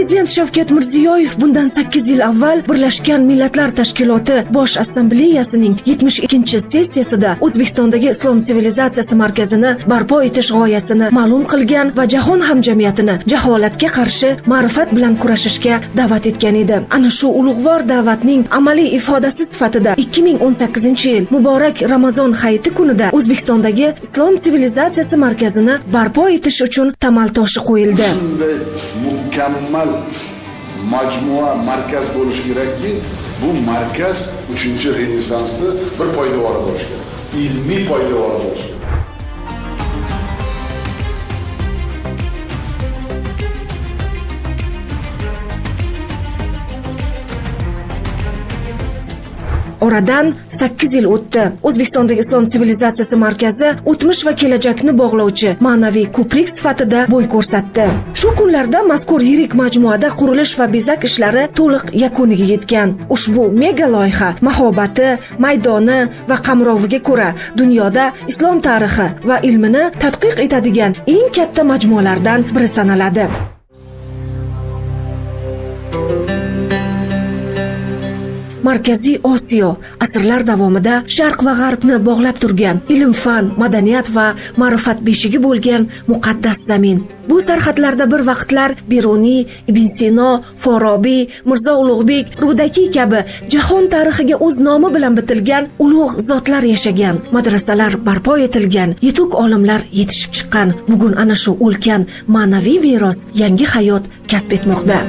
Prezident Shavkat Mirziyoyev bundan 8 yil avval Birlashgan Millatlar Tashkiloti Bosh Assambleyasining 72-sessiyasida O'zbekistondagi Islom sivilizatsiyasi markazini barpo etish g'oyasini ma'lum qilgan va jahon hamjamiyatini jaholatga qarshi ma'rifat bilan kurashishga da'vat etgan edi. Ana shu ulug'vor da'vatning amaliy ifodasi sifatida 2018-yil muborak Ramazon hayiti kunida O'zbekistondagi Islom sivilizatsiyasi markazini barpo etish uchun tamal toshi qo'yildi. Mukammal majmua markaz bo'lishi kerakki, bu markaz 3-renesansni bir poydevori bo'lishi kerak. Ilmiy poydevori bo'lishi kerak. Oradan 8 yil o'tdi. O'zbekistondagi Islom sivilizatsiyasi markazi o'tmish va kelajakni bog'lovchi ma'naviy ko'prik sifatida bo'y ko'rsatdi. Shu kunlarda mazkur yirik majmuada qurilish va bezak ishlari to'liq yakuniga yetgan. Ushbu mega loyiha mahobati, maydoni va qamroviga ko'ra dunyoda islom tarixi va ilmini tadqiq etadigan eng katta majmualardan biri sanaladi. Markaziy Osiyo asrlar davomida Sharq va G'arbni bog'lab turgan ilm-fan, madaniyat va ma'rifat beshigi bo'lgan muqaddas zamin. Bu sarhadlarda bir vaqtlar Beruniy, Ibn Sino, Forobiy, Mirzo Ulug'bek, Rudaki kabi jahon tarixiga o'z nomi bilan bitilgan ulug' zotlar yashagan, madrasalar barpo etilgan, yetuk olimlar yetishib chiqqan. Bugun ana shu ulkan ma'naviy meros yangi hayot kasb etmoqda.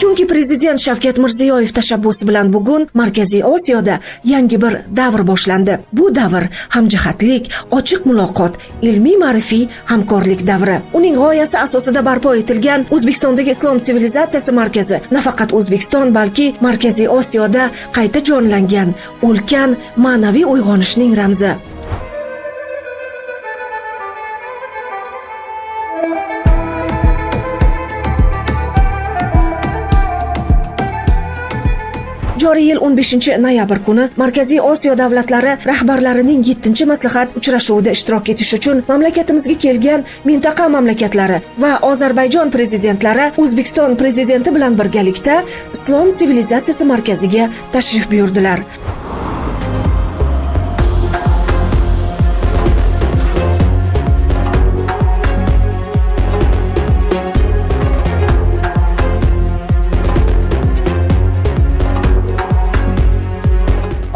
Chunki Prezident Shavkat Mirziyoyev tashabbusi bilan bugun Markaziy Osiyoda yangi bir davr boshlandi. Bu davr hamjihatlik, ochiq muloqot, ilmiy ma'rifiy hamkorlik davri. Uning g'oyasi asosida barpo etilgan O'zbekistondagi Islom sivilizatsiyasi markazi nafaqat O'zbekiston, balki Markaziy Osiyoda qayta jonlangan ulkan ma'naviy uyg'onishning ramzi. Joriy yil 15-noyabr kuni Markaziy Osiyo davlatlari rahbarlarining 7-maslahat uchrashuvida ishtirok etish uchun mamlakatimizga kelgan mintaqa mamlakatlari va Ozarbayjon prezidentlari O'zbekiston prezidenti bilan birgalikda Islom sivilizatsiyasi markaziga tashrif buyurdilar.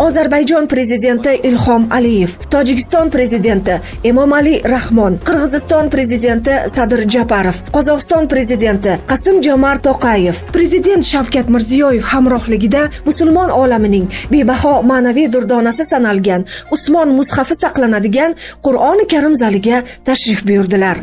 Ozarbayjon prezidenti Ilhom Aliyev, Tojikiston prezidenti Emomali Rahmon, Qirg'iziston prezidenti Sadir Japarov, Qozog'iston prezidenti Qasim-Jomart To'qayev, Prezident Shavkat Mirziyoyev hamrohligida musulmon olamining bebaho ma'naviy durdonasi sanalgan Usmon mushafi saqlanadigan Qur'oni Karim zaliga tashrif buyurdilar.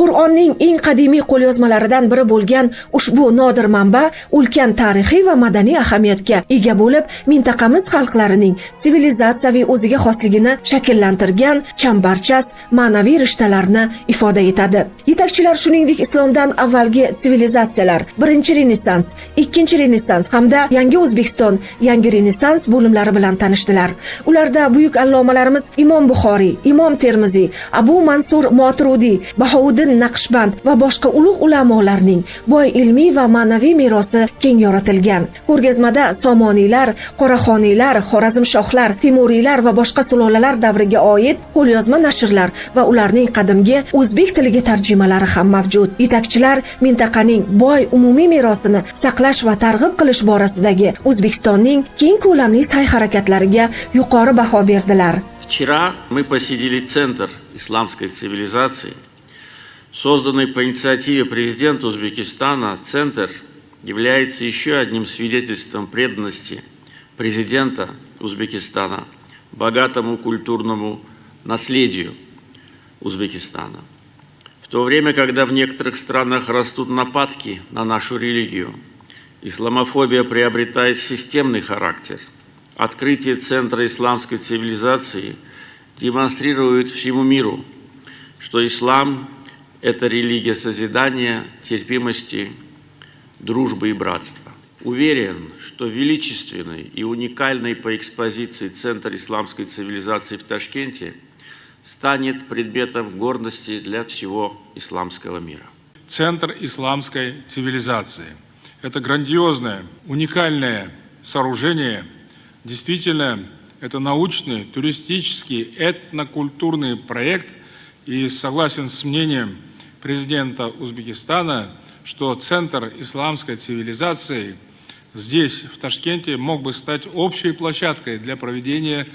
Qur'onning eng qadimiy qo'lyozmalaridan biri bo'lgan ushbu nodir manba ulkan tarixiy va madaniy ahamiyatga ega bo'lib, mintaqamiz xalqlarining sivilizatsiyaviy o'ziga xosligini shakllantirgan chambarchas ma'naviy rishtalarni ifoda etadi. Yetakchilar shuningdek islomdan avvalgi sivilizatsiyalar, birinchi renessans, ikkinchi renessans hamda yangi O'zbekiston, yangi renessans bo'limlari bilan tanishdilar. Ularda buyuk allomalarimiz Imom Buxoriy, Imom Termiziy, Abu Mansur Moturidiy, Bahouddin Naqshband va boshqa ulug' ulamolarning boy ilmiy va ma'naviy merosi keng yoritilgan. Ko'rgazmada Somoniylar, Qoraxoniylar, Xorazmshohlar, Temuriylar va boshqa sulolalar davriga oid qo'lyozma nashrlar va ularning qadimgi o'zbek tiliga tarjimalari ham mavjud. Yetakchilar mintaqaning boy umumiy merosini saqlash va targ'ib qilish borasidagi O'zbekistonning keng ko'lamli sa'y-harakatlariga yuqori baho berdilar. Вчера мы посетили Центр исламской цивилизации. Созданный по инициативе президента Узбекистана, Центр является еще одним свидетельством преданности президента Узбекистана богатому культурному наследию Узбекистана. В то время, когда в некоторых странах растут нападки на нашу религию, исламофобия приобретает системный характер, открытие Центра исламской цивилизации демонстрирует всему миру, что ислам – это религия созидания, терпимости, дружбы и братства. Уверен, что величественный и уникальный по экспозиции Центр исламской цивилизации в Ташкенте станет предметом гордости для всего исламского мира. Центр исламской цивилизации – это грандиозное, уникальное сооружение. Действительно, это научный, туристический, этнокультурный проект. И согласен с мнением президента Узбекистана, что Центр исламской цивилизации здесь, в Ташкенте, мог бы стать общей площадкой для проведения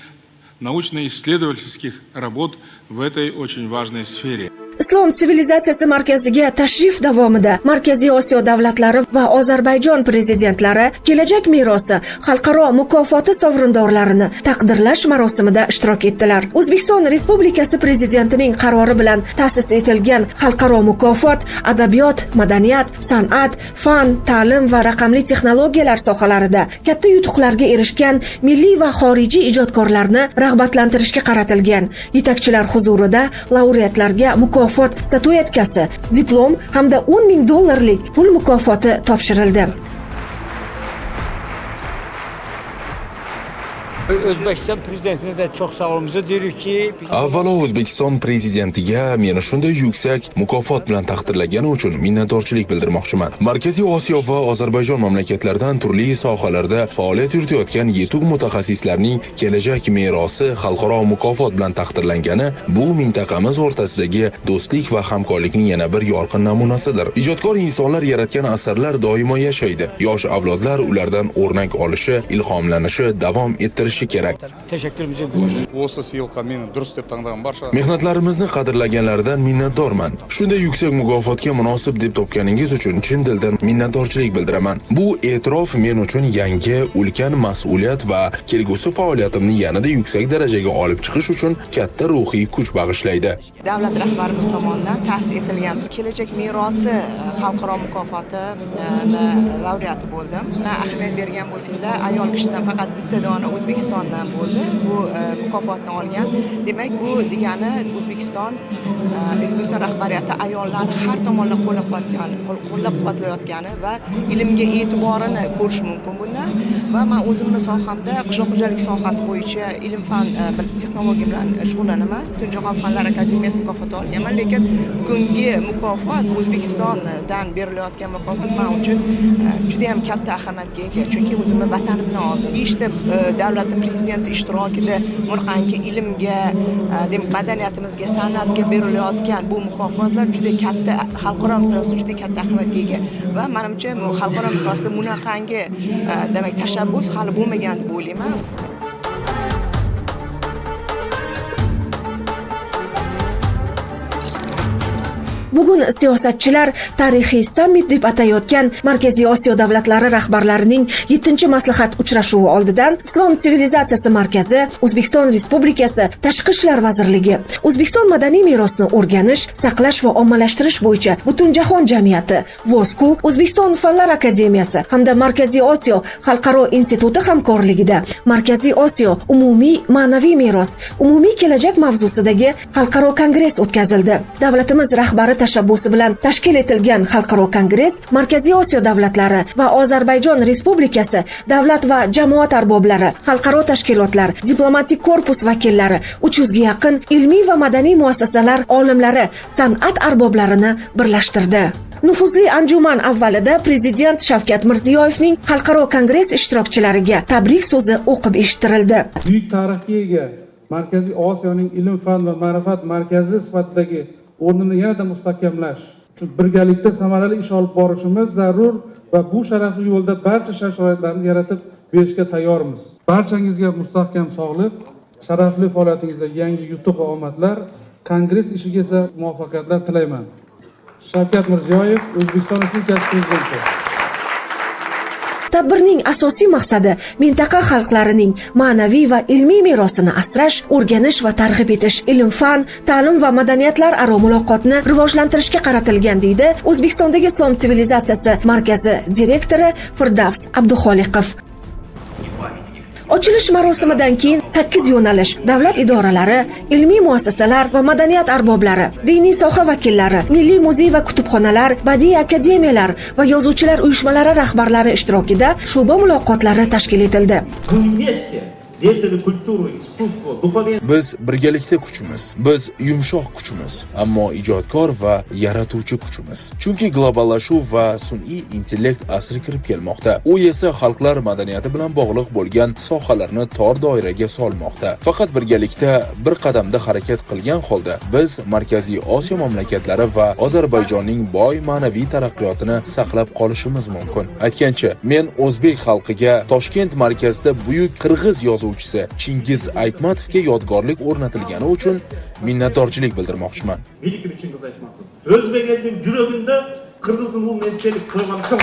научно-исследовательских работ в этой очень важной сфере. Islom sivilizatsiyasi markaziga tashrif davomida Markaziy Osiyo davlatlari va Ozarbayjon prezidentlari kelajak merosi xalqaro mukofoti sovrindorlarini taqdirlash marosimida ishtirok etdilar. O'zbekiston Respublikasi prezidentining qarori bilan ta'sis etilgan xalqaro mukofot adabiyot, madaniyat, san'at, fan, ta'lim va raqamli texnologiyalar sohalarida katta yutuqlarga erishgan milliy va xorijiy ijodkorlarni rag'batlantirishga qaratilgan. Yetakchilar huzurida laureatlarga mukofot statuetkasi, diplom hamda $10,000 pul mukofoti topshirildi. O'zbekiston prezidentiga de çok sağ olumuzu diyoruz ki Avvalo O'zbekiston prezidentiga meni shunday yuksak mukofot bilan taqdirlagani uchun minnatdorchilik bildirmoqchiman. Markaziy Osiyo va Ozarbayjon mamlakatlaridan turli sohalarda faoliyat yuritayotgan yetuk mutaxassislarning kelajak merosi xalqaro mukofot bilan taqdirlangani bu mintaqamiz o'rtasidagi do'stlik va hamkorlikning yana bir yorqin namunasidir. Ijodkor insonlar yaratgan asarlar doimo yashaydi. Yosh avlodlar ulardan o'rnak olishi, ilhomlanishi, davom ettirishi kerak. teşekkürümüzü bildiriyoruz. Осы сыйлыққа мені дұрыс деп таңдаған барша Mehnatlarimizni qadrlaganlardan minnatdorman. Shunday yuksak mukofotga munosib deb topganingiz uchun chin dildan minnatdorchilik bildiraman. Bu e'tirof men uchun yangi ulkan mas'uliyat va kelgusi faoliyatimni yanada yuksak darajaga olib chiqish uchun katta ruhiy kuch bag'ishlaydi. Davlat rahbarimiz tomonidan ta'sis etilgan kelajak merosi xalqaro mukofoti laureati bo'ldim. Ahamiyat bergan bo'lsanglar, ayol kishidan faqat bitta dona O'zbekistondan bo'ldi. Bu mukofotni olgan. Demak, bu degani O'zbekiston rahbariyati ayollarni har tomonlama qo'llab-quvvatlayotgani va ilmga e'tiborini ko'rish mumkin bundan. Va men o'zimning sohamda qishloq xo'jalik sohasi bo'yicha ilm-fan texnologiya bilan shug'ullanaman. Butunjahon fanlar akademiyasi mukofoti olganman, lekin bugungi mukofot O'zbekistondan berilayotgan mukofot men uchun juda ham katta ahamiyatga ega. Chunki o'zimning vatanimdan oldim. Ishda davlat prezidenti ishtirokida bunaqangi ilmga, madaniyatimizga, san'atga berilayotgan bu mukofotlar juda katta xalqaro miqyosda juda katta ahamiyatga ega va menimcha xalqaro miqyosda bunaqangi demak tashabbus hali bo'lmagan deb o'ylayman. Bugun siyosatchilar tarixiy sammit deb atayotgan Markaziy Osiyo davlatlari rahbarlarining 7-maslahat uchrashuvi oldidan Islom sivilizatsiyasi markazi, O'zbekiston Respublikasi Tashqi ishlar vazirligi, O'zbekiston madaniy merosini o'rganish, saqlash va ommalashtirish bo'yicha Butunjahon jamiyati, VOSKU, O'zbekiston Fanlar akademiyasi hamda Markaziy Osiyo xalqaro instituti hamkorligida Markaziy Osiyo umumiy ma'naviy meros, umumiy kelajak mavzusidagi xalqaro kongress o'tkazildi. Davlatimiz rahbari tashabbusi bilan tashkil etilgan xalqaro kongress Markaziy Osiyo davlatlari va Ozarbayjon Respublikasi davlat va jamoat arboblari, xalqaro tashkilotlar, diplomatik korpus vakillari, 300 ga yaqin ilmiy va madaniy muassasalar olimlari, san'at arboblarini birlashtirdi. Nufuzli anjuman avvalida prezident Shavkat Mirziyoyevning xalqaro kongress ishtirokchilariga tabrik so'zi o'qib eshittirildi. Buyuk tarixga ega Markaziy Osiyoning ilm, fan va ma'rifat markazi sifatidagi o'rnini yanada mustahkamlash uchun birgalikda samarali ish olib borishimiz zarur va bu sharafli yo'lda barcha sharoitlarni yaratib berishga tayyormiz. Barchangizga mustahkam sog'lik, sharafli faoliyatingizda yangi yutuq va omadlar, kongress ishiga esa muvaffaqiyatlar tilayman. Shavkat Mirziyoyev, O'zbekiston Respublikasi prezidenti. Tadbirning asosiy maqsadi mintaqa xalqlarining ma'naviy va ilmiy merosini asrash, o'rganish va targ'ib etish, ilm-fan, ta'lim va madaniyatlar aro muloqotni rivojlantirishga qaratilgan deydi O'zbekistondagi Islom sivilizatsiyasi markazi direktori Firdavs Abduxoliqov. Ochilish marosimidan keyin 8 yo'nalish, davlat idoralari, ilmiy muassasalar va madaniyat arboblari, diniy soha vakillari, milliy muzey va kutubxonalar, badiiy akademiyalar va yozuvchilar uyushmalari rahbarlari ishtirokida shu'ba muloqotlari tashkil etildi. Biz birgalikda kuchimiz, biz yumshoq kuchimiz, ammo ijodkor va yaratuvchi kuchimiz. Chunki globallashuv va sun'iy intellekt asri kirib kelmoqda. U esa xalqlar madaniyati bilan bog'liq bo'lgan sohalarni tor doiraga solmoqda. Faqat birgalikda bir qadamda harakat qilgan holda biz Markaziy Osiyo mamlakatlari va Ozarbayjonning boy ma'naviy taraqqiyotini saqlab qolishimiz mumkin. Aytgancha, men o'zbek xalqiga Toshkent markazida buyuk qirg'iz yozuvchisi Chingiz Aytmatovga yodgorlik o'rnatilgani uchun minnatdorchilik bildirmoqchiman. O'zbek elining yuragida Qirg'izning bu meslelik qo'ygani uchun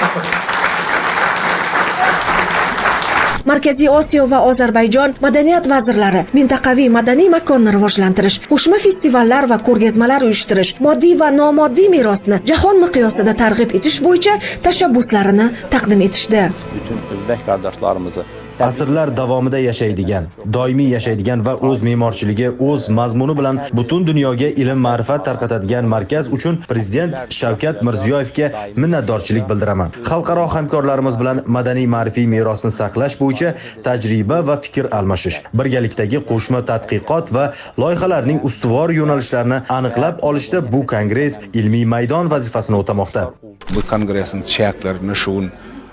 Markaziy Osiyo va Ozarbayjon madaniyat vazirlari mintaqaviy madaniy makonni rivojlantirish, qo'shma festivallar va ko'rgazmalar uyushtirish, moddiy va nomoddiy merosni jahon miqyosida targ'ib etish bo'yicha tashabbuslarini taqdim etishdi. Bütün Özbek kardeşlerimizi asrlar davomida yashaydigan, doimiy yashaydigan va o'z me'morchiligi, o'z mazmuni bilan butun dunyoga ilm ma'rifat tarqatadigan markaz uchun Prezident Shavkat Mirziyoyevga minnatdorchilik bildiraman. Xalqaro hamkorlarimiz bilan madaniy ma'rifiy merosni saqlash bo'yicha tajriba va fikr almashish, birgalikdagi qo'shma tadqiqot va loyihalarning ustuvor yo'nalishlarini aniqlab olishda bu kongress ilmiy maydon vazifasini o'tamoqda. Bu kongressning cheklarini shun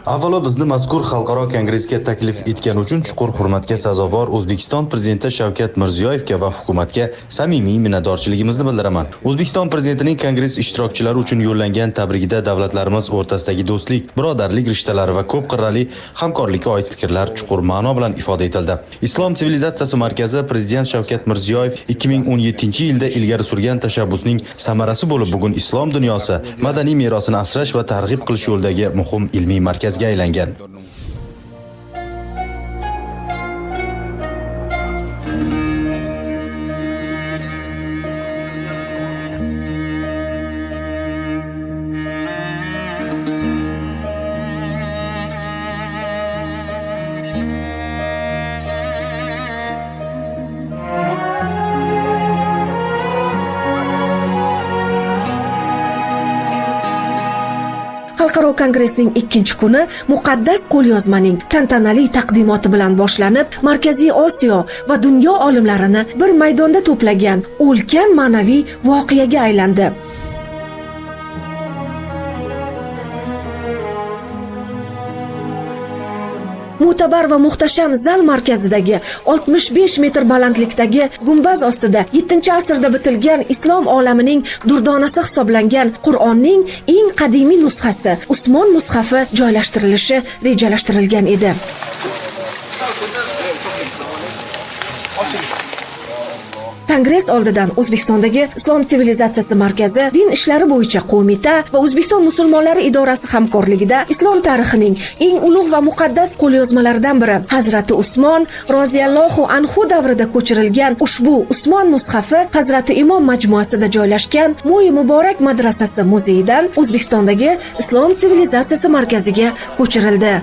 Avvalo bizni mazkur xalqaro kongressga taklif etgani uchun chuqur hurmatga sazovor O'zbekiston Prezidenti Shavkat Mirziyoyevga va hukumatga samimiy minnatdorchiligimizni bildiraman. O'zbekiston Prezidentining kongress ishtirokchilari uchun yo'llangan tabrigida davlatlarimiz o'rtasidagi do'stlik, birodarlik rishtalari va ko'p qirrali hamkorlikka oid fikrlar chuqur ma'no bilan ifoda etildi. Islom sivilizatsiyasi markazi Prezident Shavkat Mirziyoyev 2017-yilda ilgari surgan tashabbusning samarasi bo'lib, bugun islom dunyosi madaniy merosini asrash va targ'ib qilish yo'lidagi muhim ilmiy markaz aylangan. Xalqaro kongressning 2-kuni muqaddas qo'lyozmaning tantanali taqdimoti bilan boshlanib, Markaziy Osiyo va dunyo olimlarini bir maydonda to'plagan ulkan ma'naviy voqeaga aylandi. Mo'tabar va muhtasham zal markazidagi 65 metr balandlikdagi gumbaz ostida 7-asrda bitilgan islom olamining durdonasi hisoblangan Qur'onning eng qadimiy nusxasi Usmon mushafi joylashtirilishi rejalashtirilgan edi. Kongress oldidan O'zbekistondagi Islom sivilizatsiyasi markazi, din ishlari bo'yicha qo'mita va O'zbekiston musulmonlari idorasi hamkorligida islom tarixining eng ulug' va muqaddas qo'lyozmalaridan biri Hazrati Usmon roziyallohu anhu davrida ko'chirilgan ushbu Usmon mushafi Hazrati Imom majmuasida joylashgan Mo'yi Muborak madrasasi muzeyidan O'zbekistondagi Islom sivilizatsiyasi markaziga ko'chirildi.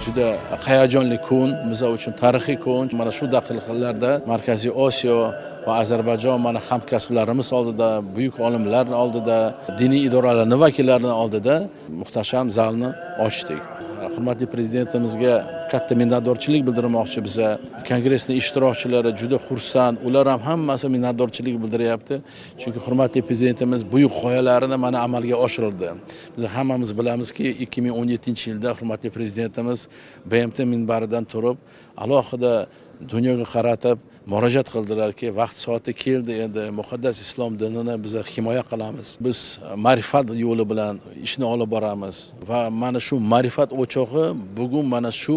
Juda hayajonli kun, biz uchun tarixiy kun. Mana shu daqiqalarda Markaziy Osiyo va Ozarbayjon mana hamkasblarimiz oldida, buyuk olimlar oldida, diniy idoralarning vakillarini oldida muhtasham zalni ochdik. Hurmatli prezidentimizga katta minnatdorchilik bildirmoqchi biza. Kongressning ishtirokchilari juda xursand, ular ham hammasi minnatdorchilik bildiryapti. Chunki hurmatli prezidentimiz buyuk g'oyalarini mana amalga oshirdi. Biz hammamiz bilamizki, 2017-yilda hurmatli prezidentimiz BMT minbaridan turib, alohida dunyoga qaratib murojaat qildilarki, vaqt soati keldi, endi muqaddas islom dinini biz himoya qilamiz. Biz ma'rifat yo'li bilan ishni olib boramiz va mana shu ma'rifat o'chog'i bugun mana shu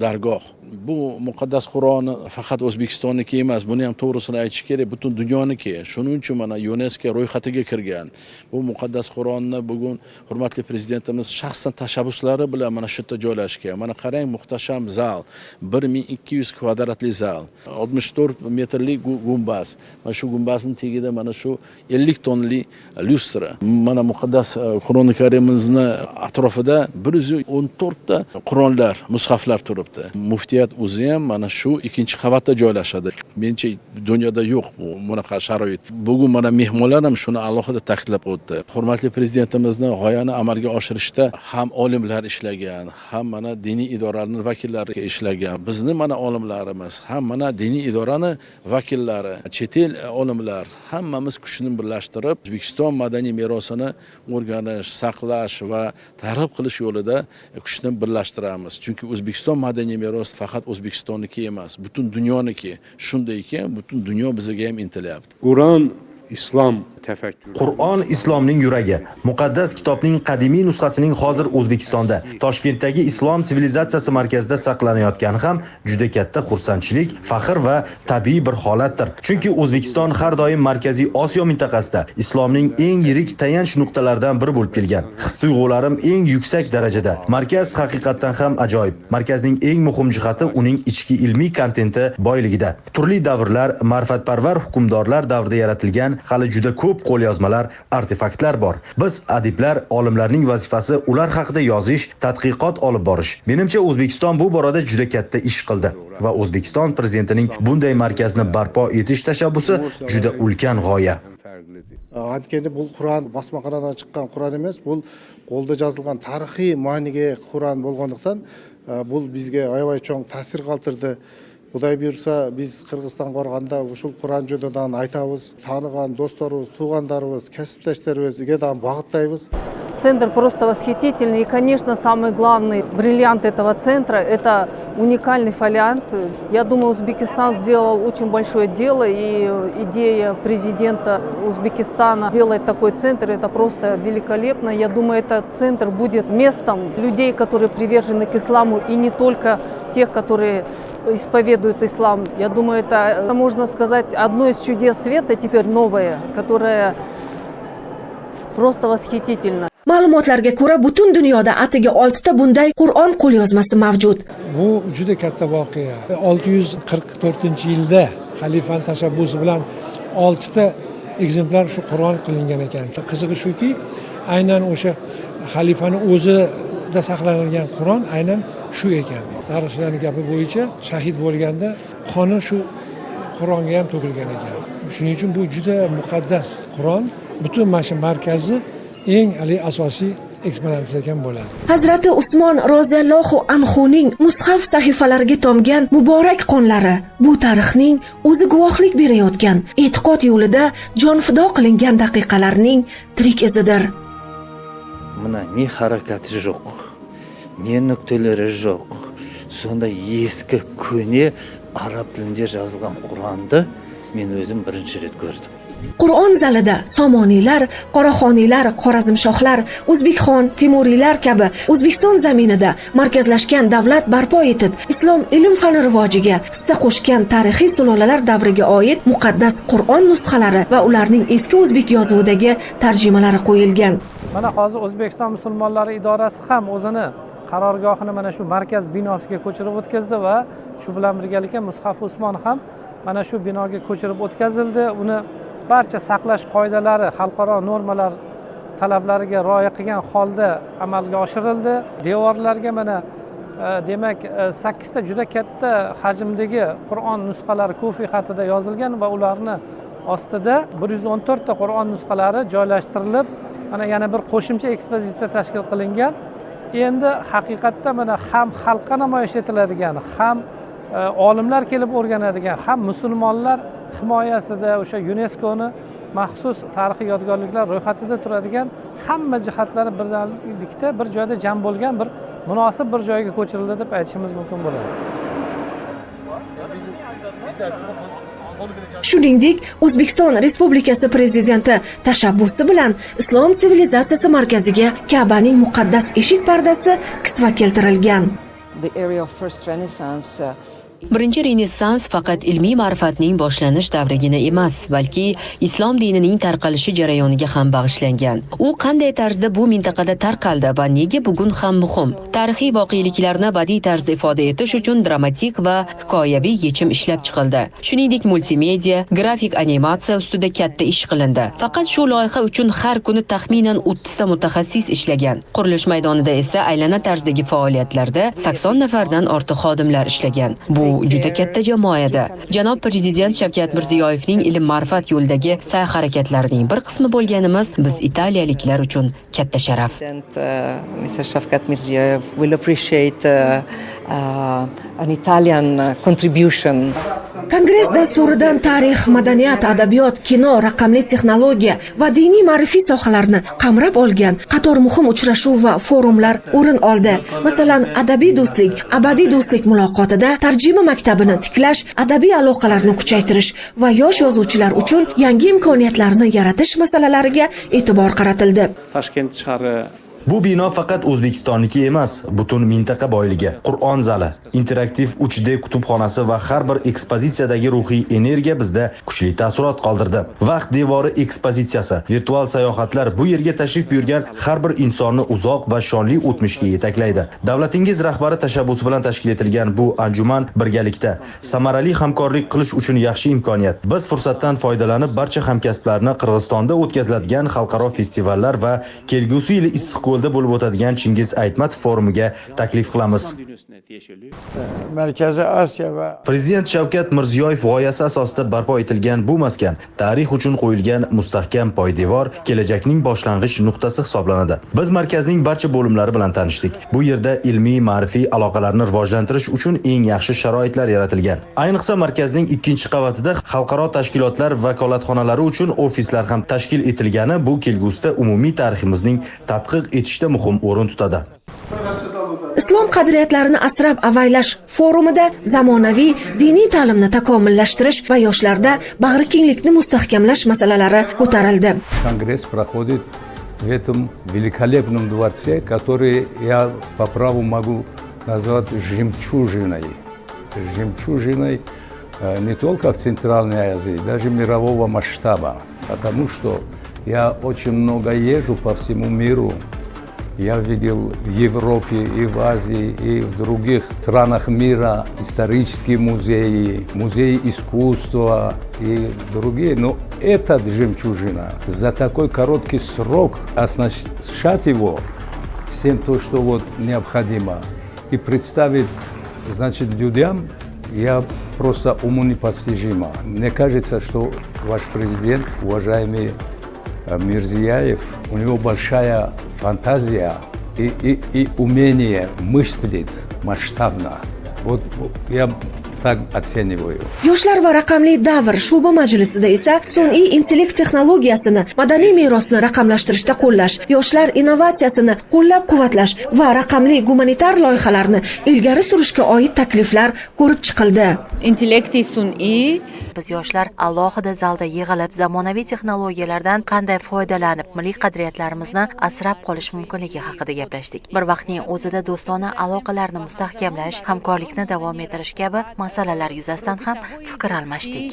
dargoh. bu muqaddas Qur'onni faqat O'zbekistonniki emas, buni ham to'g'risini aytish kerak, butun dunyoniki. Shuning uchun mana UNESCO ro'yxatiga kirgan. Bu muqaddas Qur'onni bugun hurmatli prezidentimiz shaxsan tashabbuslari bilan mana shu yerda joylashgan. Mana qarang, muhtasham zal, 1200 kvadratli zal, 64 metrlik gumbaz. Mana shu gumbazning tagida mana shu 50 tonli lyustra. Mana muqaddas Qur'oni Karimimizni atrofida 114 ta Qur'onlar, mushaflar turibdi. Muftiyat o'zi ham mana shu ikkinchi qavatda joylashadi. Menimcha dunyoda yo'q bunaqa sharoit. Bugun mana mehmonlar ham shuni alohida ta'kidlab o'tdi. Hurmatli prezidentimizni g'oyani amalga oshirishda ham olimlar ishlagan, ham mana diniy idoralarning vakillari ishlagan. Bizni mana olimlarimiz, ham mana diniy idorani vakillari, chet el olimlar hammamiz kuchni birlashtirib, O'zbekiston madaniy merosini o'rganish, saqlash va targ'ib qilish yo'lida kuchni birlashtiramiz. Chunki O'zbekiston madaniy merosi faqat O'zbekistonniki emas, butun dunyoniki. Shunday ekan, butun dunyo bizga ham intilyapti. Qur'on islom tafakkuri. Qur'on islomning yuragi. Muqaddas kitobning qadimiy nusxasining hozir O'zbekistonda, Toshkentdagi Islom sivilizatsiyasi markazida saqlanayotgani ham juda katta xursandchilik, faxr va tabiiy bir holatdir. Chunki O'zbekiston har doim Markaziy Osiyo mintaqasida islomning eng yirik tayanch nuqtalaridan biri bo'lib kelgan. His-tuyg'ularim eng yuksak darajada. Markaz haqiqatan ham ajoyib. Markazning eng muhim jihati uning ichki ilmiy kontenti boyligida. Turli davrlar, ma'rifatparvar hukmdorlar davrida yaratilgan hali juda ko'p qo'lyozmalar, artefaktlar bor. Biz adiblar, olimlarning vazifasi ular haqida yozish, tadqiqot olib borish. Menimcha O'zbekiston bu borada juda katta ish qildi va O'zbekiston prezidentining bunday markazni barpo etish tashabbusi juda ulkan g'oya. Aytganda bu Qur'on basmaqaradan chiqqan Qur'on emas, bu qo'lda yozilgan tarixiy ma'niga Qur'on bo'lganligidan bu bizga ayoy cho'ng ta'sir qoldirdi. Xudoy buyursa, biz Qirg'izistonga borganda shu Qur'on jo'dadan aytamiz, tanigan do'stlarimiz, tuğanlarimiz, kasbdoshlarimizga ham bag'itlaymiz. Центр просто восхитительный. И, конечно, самый главный бриллиант этого центра – это уникальный фолиант. Я думаю, Узбекистан сделал очень большое дело, и идея президента Узбекистана делать такой центр – это просто великолепно. Я думаю, этот центр будет местом людей, которые привержены к исламу, и не только тех, которые исповедуют ислам. Я думаю, это, можно сказать, одно из чудес света теперь новое, которое просто восхитительно. Ma'lumotlarga ko'ra, butun dunyoda atigi 6 ta bunday Qur'on qo'lyozmasi mavjud. Bu juda katta voqea. 644-yilda xalifaning tashabbusi bilan 6 ta ekzemplar shu Qur'on qilingan ekan. Qizig'i shuki, aynan o'sha xalifaning o'zida saqlangan Qur'on aynan shu ekan. Tarixchilarning gapi bo'yicha shahid bo'lganda qoni shu Qur'onga ham to'kilgan ekan. Shuning uchun bu juda muqaddas Qur'on, butun mana shu markazi eng asosiy eksponat ekan bo'ladi. Hazrati Usmon roziyallohu anhuning mushaf sahifalariga tomgan muborak qonlari bu tarixning o'zi guvohlik berayotgan e'tiqod yo'lida jon fido qilingan daqiqalarning tirik izidir. Mana ne harakati yo'q, ne nuqtalari yo'q. Sonda eski көне arab tilida yozilgan Qur'onni men o'zim birinchi ret ko'rdim. Qur'on zalida Somoniylar, Qoraxoniylar, Xorazmshohlar, O'zbekxon, Temuriylar kabi O'zbekiston zaminida markazlashgan davlat barpo etib, islom ilm fani rivojiga hissa qo'shgan tarixiy sulolalar davriga oid muqaddas Qur'on nusxalari va ularning eski o'zbek yozuvidagi tarjimalari qo'yilgan. Mana hozir O'zbekiston musulmonlari idorasi ham o'zini qarorgohini mana shu markaz binosiga ko'chirib o'tkazdi va shu bilan birgalikda Mushaf Usmon ham mana shu binoga ko'chirib o'tkazildi. Uni barcha saqlash qoidalari, xalqaro normalar talablariga rioya qilgan holda amalga oshirildi. Devorlarga mana demak 8 ta juda katta hajmdagi Qur'on nusxalari kufi xatida yozilgan va ularni ostida 114 ta Qur'on nusxalari joylashtirilib, mana yana bir qo'shimcha ekspozitsiya tashkil qilingan. Endi haqiqatda mana ham xalqqa namoyish etiladigan, ham olimlar kelib o'rganadigan, ham musulmonlar himoyasida o'sha UNESCO'ni maxsus tarixiy yodgorliklar ro'yxatida turadigan hamma jihatlari birgalikda bir joyda jam bo'lgan bir munosib bir joyga ko'chirildi deb aytishimiz mumkin bo'ladi. Shuningdek, O'zbekiston Respublikasi prezidenti tashabbusi bilan Islom sivilizatsiyasi markaziga Ka'baning muqaddas eshik pardasi kisva keltirilgan. the area of first renaissance. Birinchi renessans faqat ilmiy ma'rifatning boshlanish davrigina emas, balki islom dinining tarqalishi jarayoniga ham bag'ishlangan. U qanday tarzda bu mintaqada tarqaldi va nega bugun ham muhim? Tarixiy voqeliklarni badiiy tarzda ifoda etish uchun dramatik va hikoyaviy yechim ishlab chiqildi. Shuningdek, multimedia, grafik animatsiya ustida katta ish qilindi. Faqat shu loyiha uchun har kuni taxminan 30 ta mutaxassis ishlagan. Qurilish maydonida esa aylana tarzdagi faoliyatlarda 80 nafardan ortiq xodimlar ishlagan. Bu juda katta jamoa edi. Janob Prezident Shavkat Mirziyoyevning ilm-ma'rifat yo'lidagi sa'y-harakatlarining bir qismi bo'lganimiz biz italiyaliklar uchun katta sharaf. Mr. Shavkat Mirziyoyev will appreciate an Italian contribution. Kongress dasturidan tarix, madaniyat, adabiyot, kino, raqamli texnologiya va diniy ma'rifiy sohalarni qamrab olgan qator muhim uchrashuv va forumlar o'rin oldi. Masalan, abadiy do'stlik muloqotida tarjima maktabini tiklash, adabiy aloqalarni kuchaytirish va yosh yozuvchilar uchun yangi imkoniyatlarni yaratish masalalariga e'tibor qaratildi. Toshkent shahri Bu bino faqat O'zbekistonniki emas, butun mintaqa boyligi. Qur'on zali, interaktiv 3D kutubxonasi va har bir ekspozitsiyadagi ruhiy energiya bizda kuchli taassurot qoldirdi. Vaqt devori ekspozitsiyasi, virtual sayohatlar bu yerga tashrif buyurgan har bir insonni uzoq va shonli o'tmishga yetaklaydi. Davlatingiz rahbari tashabbusi bilan tashkil etilgan bu anjuman birgalikda samarali hamkorlik qilish uchun yaxshi imkoniyat. Biz fursatdan foydalanib barcha hamkasblarni Qirg'izistonda o'tkaziladigan xalqaro festivallar va kelgusi yil Issiqko'lda bo'lib o'tadigan Chingiz Aytmatov forumiga taklif qilamiz. Markaziy Osiyo va Prezident Shavkat Mirziyoyev g'oyasi asosida barpo etilgan bu maskan tarix uchun qo'yilgan mustahkam poydevor, kelajakning boshlang'ich nuqtasi hisoblanadi. Biz markazning barcha bo'limlari bilan tanishdik. Bu yerda ilmiy, ma'rifiy aloqalarni rivojlantirish uchun eng yaxshi sharoitlar yaratilgan. Ayniqsa markazning 2-qavatida xalqaro tashkilotlar vakolatxonalari uchun ofislar ham tashkil etilgani bu kelgusida umumiy tariximizning tadqiq etishda muhim o'rin tutadi. Islom qadriyatlarini asrab avaylash forumida zamonaviy diniy ta'limni takomillashtirish va yoshlarda bag'rikenglikni mustahkamlash masalalari ko'tarildi. Конгресс проходит в этом великолепном дворце, который я по праву могу назвать жемчужиной. Жемчужиной не только в Центральной Азии, даже мирового масштаба. Потому что я очень много езжу по всему миру. Я видел в Европе и в Азии, и в других странах мира исторические музеи, музеи искусства и другие. Но этот жемчужина за такой короткий срок оснащать его всем то, что вот необходимо, и представить, значит, людям, я просто уму непостижимо. Мне кажется, что ваш президент, уважаемый Мирзияев, у него большая фантазия и умение мыслить масштабно. Вот я так оцениваю. Yoshlar va raqamli davr shu'ba majlisida esa sun'iy intellekt texnologiyasini madaniy merosni raqamlashtirishda qo'llash, yoshlar innovatsiyasini qo'llab-quvvatlash va raqamli gumanitar loyihalarni ilgari surishga oid takliflar ko'rib chiqildi. Intellekti sun'iy Biz yoshlar alohida zalda yig'ilib zamonaviy texnologiyalardan qanday foydalanib milliy qadriyatlarimizni asrab qolish mumkinligi haqida gaplashdik. Bir vaqtning o'zida do'stona aloqalarni mustahkamlash, hamkorlikni davom ettirish kabi masalalar yuzasidan ham fikr almashdik.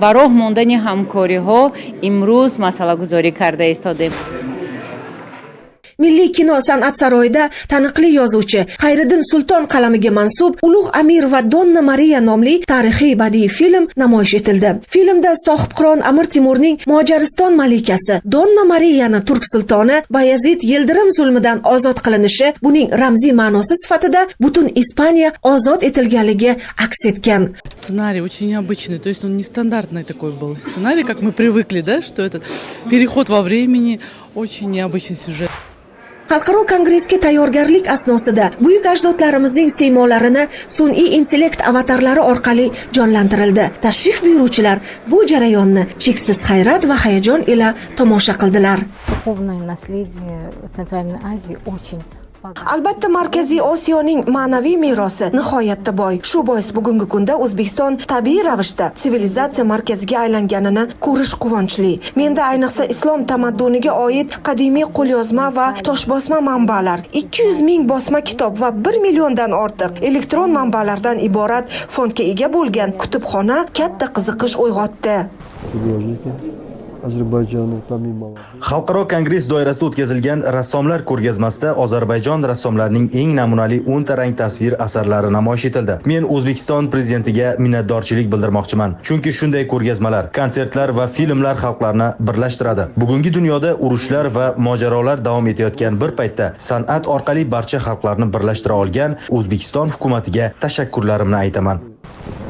Ба роҳ мондани ҳамкориҳо имрӯз масъалагузорӣ карда истодем. Milliy kino san'at saroyida taniqli yozuvchi Xayriddin Sulton qalamiga mansub Ulug' Amir va Donna Mariya nomli tarixiy badiiy film namoyish etildi. Filmda sohibqiron Amir Temurning Mojariston malikasi Donna Mariyani turk sultoni Bayazid Yildirim zulmidan ozod qilinishi, buning ramziy ma'nosi sifatida butun Ispaniya ozod etilganligi aks etgan. Сценарий очень необычный, то есть он нестандартный такой был сценарий, как мы привыкли, да, что этот переход во времени, очень необычный сюжет. Xalqaro kongressga tayyorgarlik asnosida buyuk ajdodlarimizning siymolarini sun'iy intellekt avatarlari orqali jonlantirildi. Tashrif buyuruvchilar bu jarayonni cheksiz hayrat va hayajon ila tomosha qildilar. Духовное наследие Центральной Азии очень Albatta, Markaziy Osiyoning ma'naviy merosi nihoyatda boy. Shu bois bugungi kunda O'zbekiston tabiiy ravishda sivilizatsiya markaziga aylanganini ko'rish quvonchli. Menda ayniqsa islom tamadduniga oid qadimiy qo'lyozma va toshbosma manbalar, 200 ming bosma kitob va 1 milliondan ortiq elektron manbalardan iborat fondga ega bo'lgan kutubxona katta qiziqish uyg'otdi. Xalqaro kongress doirasida o'tkazilgan rassomlar ko'rgazmasida Ozarbayjon rassomlarining eng namunali 10 ta rang tasvir asarlari namoyish etildi. Men O'zbekiston prezidentiga minnatdorchilik bildirmoqchiman, chunki shunday ko'rgazmalar, konsertlar va filmlar xalqlarni birlashtiradi. Bugungi dunyoda urushlar va mojarolar davom etayotgan bir paytda san'at orqali barcha xalqlarni birlashtira olgan O'zbekiston hukumatiga tashakkurlarimni aytaman.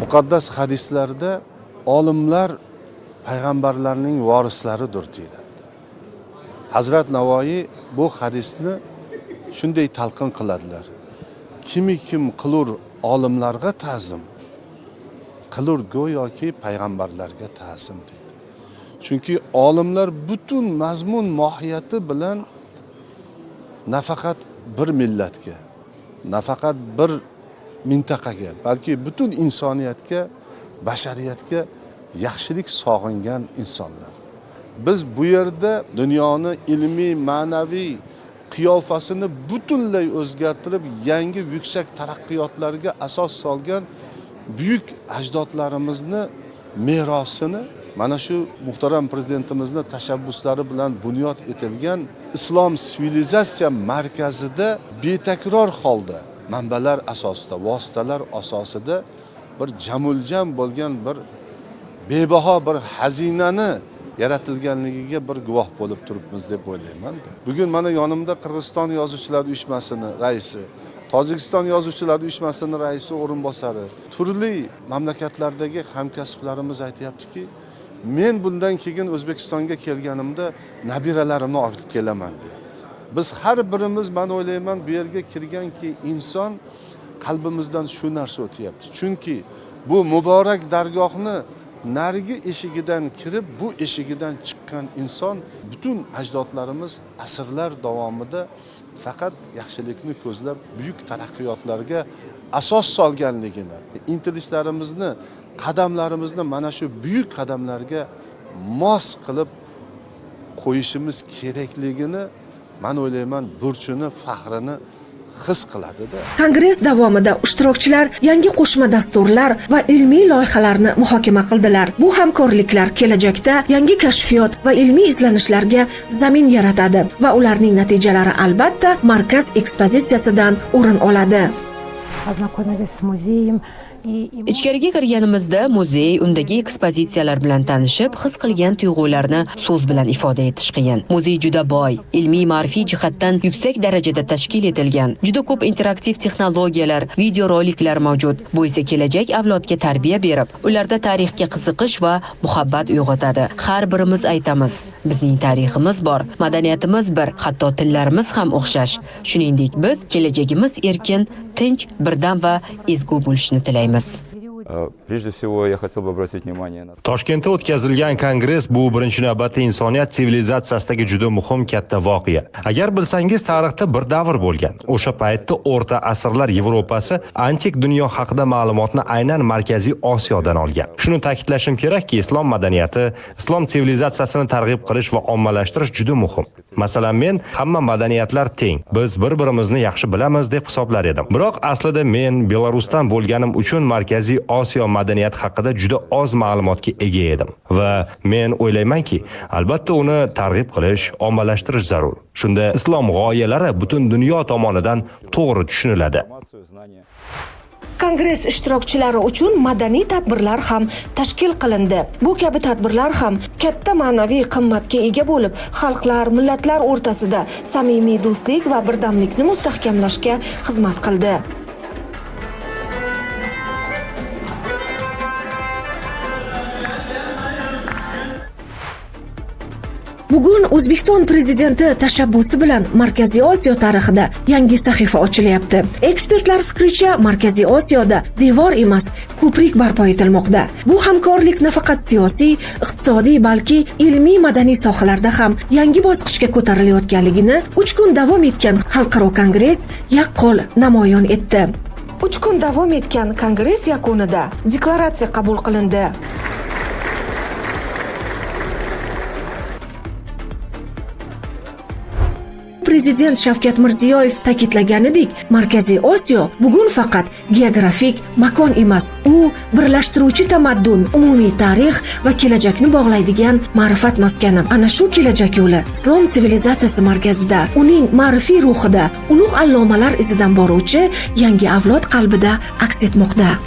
Muqaddas hadislarda olimlar payg'ambarlarning vorislaridir deydi. Hazrat Navoiy bu hadisni shunday talqin qiladilar. Kim qilur olimlarga ta'zim, qilur go'yoki payg'ambarlarga ta'zim deydi. Chunki olimlar butun mazmun mohiyati bilan nafaqat bir millatga, nafaqat bir mintaqaga, balki butun insoniyatga, bashariyatga yaxshilik sog'ingan insonlar. Biz bu yerda dunyoni ilmiy, ma'naviy qiyofasini butunlay o'zgartirib, yangi yuksak taraqqiyotlarga asos solgan buyuk ajdodlarimizni merosini mana shu muhtaram prezidentimizning tashabbuslari bilan bunyod etilgan islom sivilizatsiya markazida betakror holda manbalar asosida, vositalar asosida bir jamuljam bo'lgan bir bebaho bir xazinani yaratilganligiga bir guvoh bo'lib turibmiz deb o'ylayman. Bugun mana yonimda Qirg'iziston yozuvchilar uyushmasining raisi, Tojikiston yozuvchilar uyushmasining raisi o'rinbosari, turli mamlakatlardagi hamkasblarimiz aytayaptiki, men bundan keyin O'zbekistonga kelganimda nabiralarimni olib kelaman deyapti. Biz har birimiz, men o'ylayman, bu yerga kirganki inson qalbimizdan shu narsa o'tyapti. Chunki bu muborak dargohni narigi eshigidan kirib, bu eshigidan chiqqan inson butun ajdodlarimiz asrlar davomida faqat yaxshilikni ko'zlab buyuk taraqqiyotlarga asos solganligini, intilishlarimizni, qadamlarimizni mana shu buyuk qadamlarga mos qilib qo'yishimiz kerakligini, men o'ylayman, burchini, faxrini his qiladi-da. Kongress davomida ishtirokchilar yangi qo'shma dasturlar va ilmiy loyihalarni muhokama qildilar. Bu hamkorliklar kelajakda yangi kashfiyot va ilmiy izlanishlarga zamin yaratadi va ularning natijalari albatta markaz ekspozitsiyasidan o'rin oladi. Познакомились с музеем. Ichkariga kirganimizda muzey, undagi ekspozitsiyalar bilan tanishib, his qilgan tuyg'ularni so'z bilan ifoda etish qiyin. Muzey juda boy, ilmiy ma'rifiy jihatdan yuksak darajada tashkil etilgan. Juda ko'p interaktiv texnologiyalar, video roliklar mavjud. Bu esa kelajak avlodga tarbiya berib, ularda tarixga qiziqish va muhabbat uyg'otadi. Har birimiz aytamiz, bizning tariximiz bor, madaniyatimiz bir, hatto tillarimiz ham o'xshash. Shuningdek, biz kelajagimiz erkin, tinch, birdam va ezgu bo'lishini tilaymiz. Прежде всего, я хотел бы обратить внимание на... Toshkentda o'tkazilgan kongress bu birinchi navbatda insoniyat sivilizatsiyasidagi juda muhim katta voqea. Agar bilsangiz, tarixda bir davr bo'lgan. O'sha paytda o'rta asrlar Yevropasi antik dunyo haqida ma'lumotni aynan Markaziy Osiyodan olgan. Shuni ta'kidlashim kerakki, islom madaniyati, islom sivilizatsiyasini targ'ib qilish va ommalashtirish juda muhim. Masalan, men hamma madaniyatlar teng, biz bir-birimizni yaxshi bilamiz deb hisoblar edim. Biroq aslida men Belarusdan bo'lganim uchun Markaziy Osiyo madaniyati haqida juda oz ma'lumotga ega edim va men o'ylaymanki, albatta uni targ'ib qilish, ommalashtirish zarur. Shunda islom g'oyalari butun dunyo tomonidan to'g'ri tushuniladi. Kongress ishtirokchilari uchun madaniy tadbirlar ham tashkil qilindi. Bu kabi tadbirlar ham katta ma'naviy qimmatga ega bo'lib, xalqlar, millatlar o'rtasida samimiy do'stlik va birdamlikni mustahkamlashga xizmat qildi. Bugun O'zbekiston prezidenti tashabbusi bilan Markaziy Osiyo tarixida yangi sahifa ochilyapti. Ekspertlar fikricha, Markaziy Osiyoda devor emas, ko'prik barpo etilmoqda. Bu hamkorlik nafaqat siyosiy, iqtisodiy, balki ilmiy madaniy sohalarda ham yangi bosqichga ko'tarilayotganligini 3 kun davom etgan xalqaro kongress yaqqol namoyon etdi. 3 kun davom etgan kongress yakunida deklaratsiya qabul qilindi. Prezident Shavkat Mirziyoyev ta'kidlaganidek, Markaziy Osiyo bugun faqat geografik makon emas, u birlashtiruvchi tamaddun, umumiy tarix va kelajakni bog'laydigan ma'rifat maskani. Ana shu kelajak yo'li islom sivilizatsiyasi markazida, uning ma'rifiy ruhida, ulug' allomalar izidan boruvchi yangi avlod qalbida aks etmoqda.